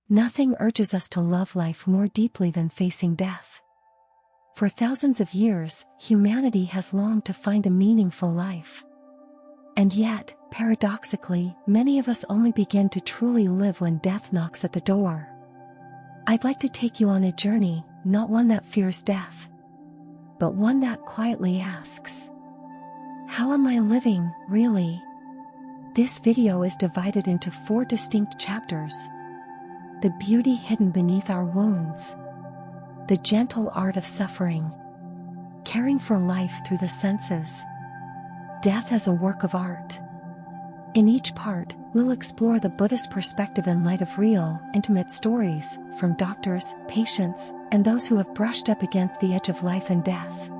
Nothing urges us to love life more deeply than facing death. For thousands of years, humanity has longed to find a meaningful life. And yet, paradoxically, many of us only begin to truly live when death knocks at the door. I'd like to take you on a journey, not one that fears death, but one that quietly asks, how am I living, really? This video is divided into 4 distinct chapters. The beauty hidden beneath our wounds. The gentle art of suffering. Caring for life through the senses. Death as a work of art. In each part, we'll explore the Buddhist perspective in light of real, intimate stories from doctors, patients, and those who have brushed up against the edge of life and death.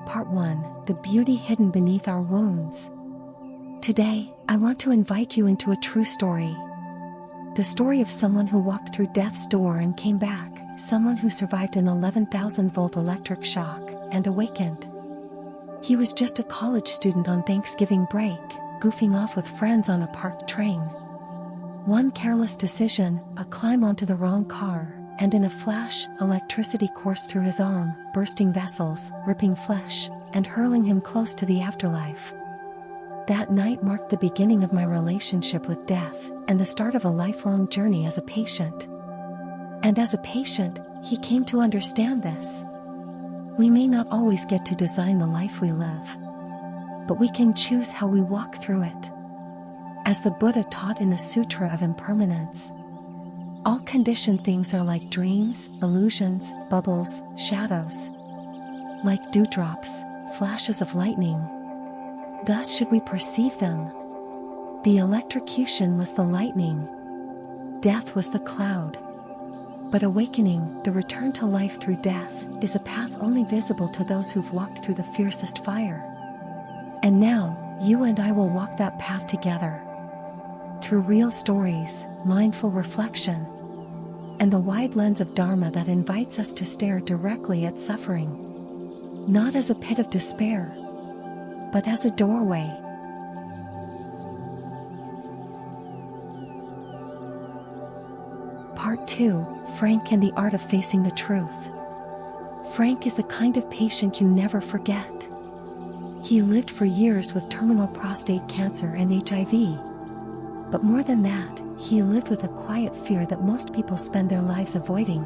Part 1: The beauty hidden beneath our wounds. Today, I want to invite you into a true story. The story of someone who walked through death's door and came back, someone who survived an 11,000-volt electric shock and awakened. He was just a college student on Thanksgiving break, goofing off with friends on a parked train. One careless decision, a climb onto the wrong car, and in a flash, electricity coursed through his arm, bursting vessels, ripping flesh, and hurling him close to the afterlife. That night marked the beginning of my relationship with death, and the start of a lifelong journey as a patient. And as a patient, he came to understand this. We may not always get to design the life we live, but we can choose how we walk through it. As the Buddha taught in the Sutra of Impermanence, all conditioned things are like dreams, illusions, bubbles, shadows. Like dewdrops, flashes of lightning. Thus should we perceive them. The electrocution was the lightning. Death was the cloud. But awakening, the return to life through death, is a path only visible to those who've walked through the fiercest fire. And now, you and I will walk that path together. Through real stories, mindful reflection, and the wide lens of Dharma that invites us to stare directly at suffering. Not as a pit of despair, but as a doorway. Part 2: Frank and the Art of Facing the Truth. Frank is the kind of patient you never forget. He lived for years with terminal prostate cancer and HIV. But more than that, he lived with a quiet fear that most people spend their lives avoiding.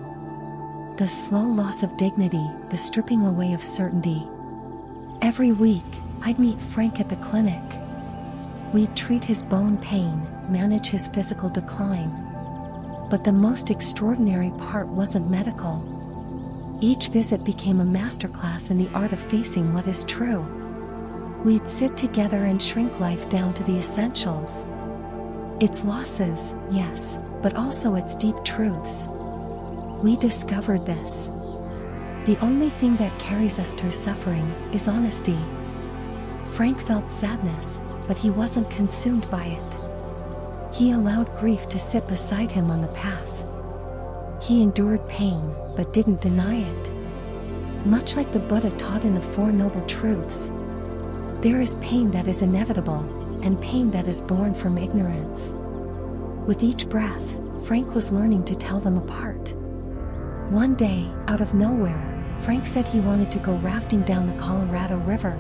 The slow loss of dignity, the stripping away of certainty. Every week, I'd meet Frank at the clinic. We'd treat his bone pain, manage his physical decline. But the most extraordinary part wasn't medical. Each visit became a masterclass in the art of facing what is true. We'd sit together and shrink life down to the essentials. Its losses, yes, but also its deep truths. We discovered this. The only thing that carries us through suffering is honesty. Frank felt sadness, but he wasn't consumed by it. He allowed grief to sit beside him on the path. He endured pain, but didn't deny it. Much like the Buddha taught in the Four Noble Truths, there is pain that is inevitable, and pain that is born from ignorance. With each breath, Frank was learning to tell them apart. One day, out of nowhere, Frank said he wanted to go rafting down the Colorado River.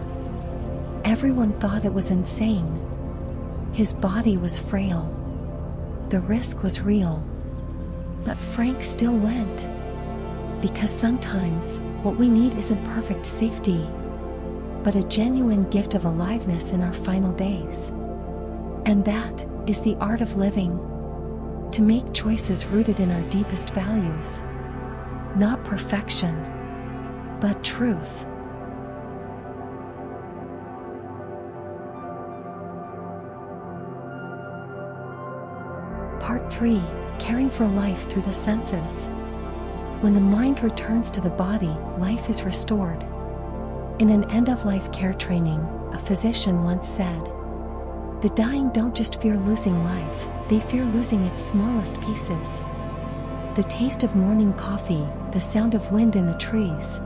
Everyone thought it was insane. His body was frail. The risk was real. But Frank still went. Because sometimes, what we need isn't perfect safety, but a genuine gift of aliveness in our final days. And that is the art of living. To make choices rooted in our deepest values. Not perfection, but truth. Part 3: Caring for life through the senses. When the mind returns to the body, life is restored. In an end-of-life care training, a physician once said, "The dying don't just fear losing life, they fear losing its smallest pieces." The taste of morning coffee, the sound of wind in the trees,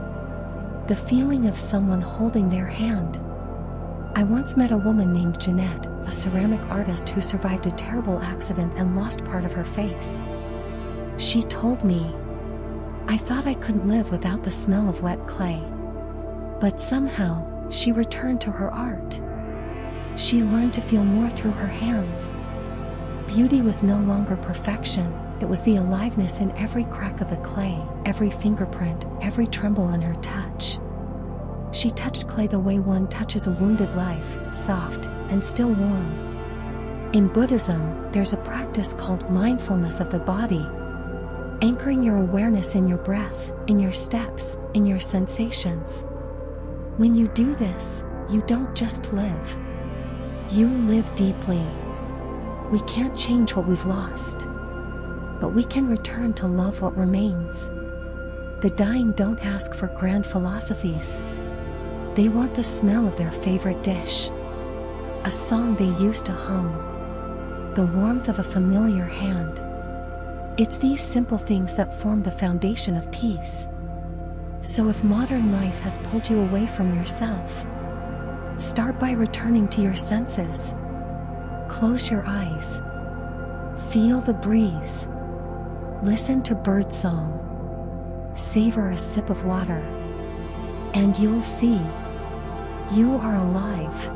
the feeling of someone holding their hand. I once met a woman named Jeanette, a ceramic artist who survived a terrible accident and lost part of her face. She told me, "I thought I couldn't live without the smell of wet clay." But somehow, she returned to her art. She learned to feel more through her hands. Beauty was no longer perfection, it was the aliveness in every crack of the clay, every fingerprint, every tremble in her touch. She touched clay the way one touches a wounded life, soft and still warm. In Buddhism, there's a practice called mindfulness of the body, anchoring your awareness in your breath, in your steps, in your sensations. When you do this, you don't just live. You live deeply. We can't change what we've lost, but we can return to love what remains. The dying don't ask for grand philosophies. They want the smell of their favorite dish, a song they used to hum, the warmth of a familiar hand. It's these simple things that form the foundation of peace. So if modern life has pulled you away from yourself, start by returning to your senses. Close your eyes. Feel the breeze. Listen to birdsong. Savor a sip of water. And you'll see, you are alive.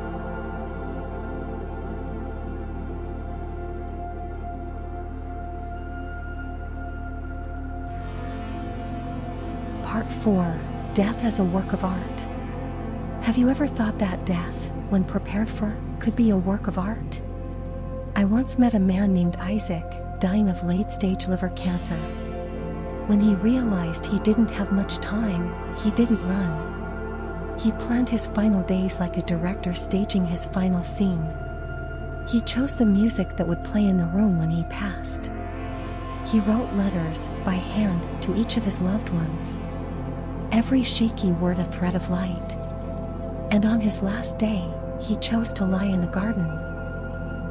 Part 4. Death as a work of art. Have you ever thought that death, when prepared for, could be a work of art? I once met a man named Isaac, dying of late-stage liver cancer. When he realized he didn't have much time, he didn't run. He planned his final days like a director staging his final scene. He chose the music that would play in the room when he passed. He wrote letters, by hand, to each of his loved ones. Every shaky word a thread of light. And on his last day, he chose to lie in the garden,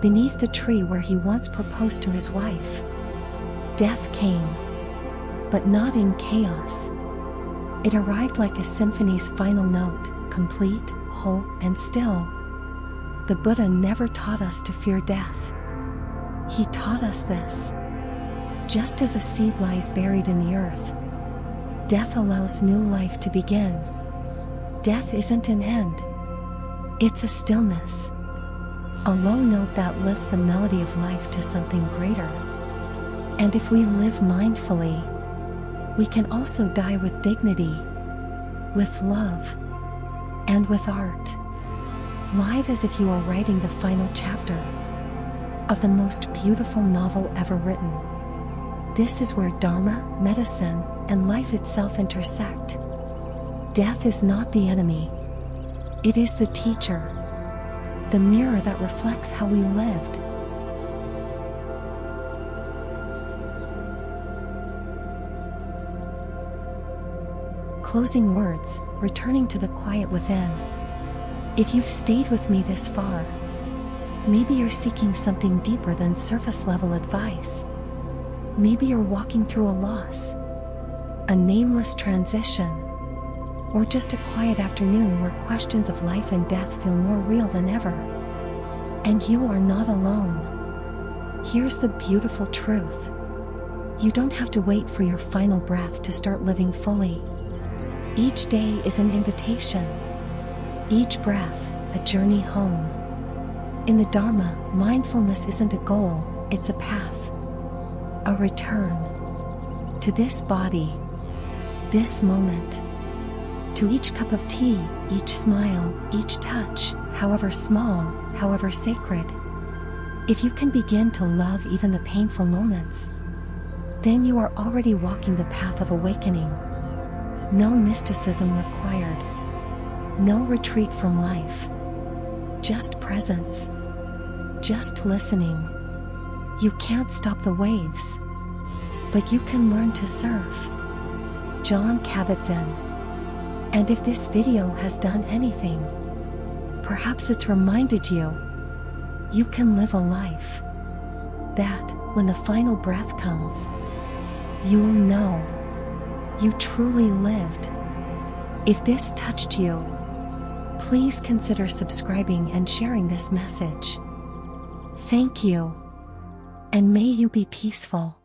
beneath the tree where he once proposed to his wife. Death came, but not in chaos. It arrived like a symphony's final note, complete, whole, and still. The Buddha never taught us to fear death. He taught us this. Just as a seed lies buried in the earth, death allows new life to begin. Death isn't an end. It's a stillness. A low note that lifts the melody of life to something greater. And if we live mindfully, we can also die with dignity, with love, and with art. Live as if you are writing the final chapter of the most beautiful novel ever written. This is where Dharma, medicine, and life itself intersect. Death is not the enemy. It is the teacher, the mirror that reflects how we lived. Closing words, returning to the quiet within. If you've stayed with me this far, maybe you're seeking something deeper than surface-level advice. Maybe you're walking through a loss, a nameless transition, or just a quiet afternoon where questions of life and death feel more real than ever. And you are not alone. Here's the beautiful truth. You don't have to wait for your final breath to start living fully. Each day is an invitation. Each breath, a journey home. In the Dharma, mindfulness isn't a goal, it's a path. A return to this body, this moment, to each cup of tea, each smile, each touch, however small, however sacred. If you can begin to love even the painful moments, then you are already walking the path of awakening. No mysticism required. No retreat from life. Just presence. Just listening. You can't stop the waves, but you can learn to surf. Jon Kabat-Zinn. And if this video has done anything, perhaps it's reminded you, you can live a life that, when the final breath comes, you'll know you truly lived. If this touched you, Please consider subscribing and sharing this message. Thank you. And may you be peaceful.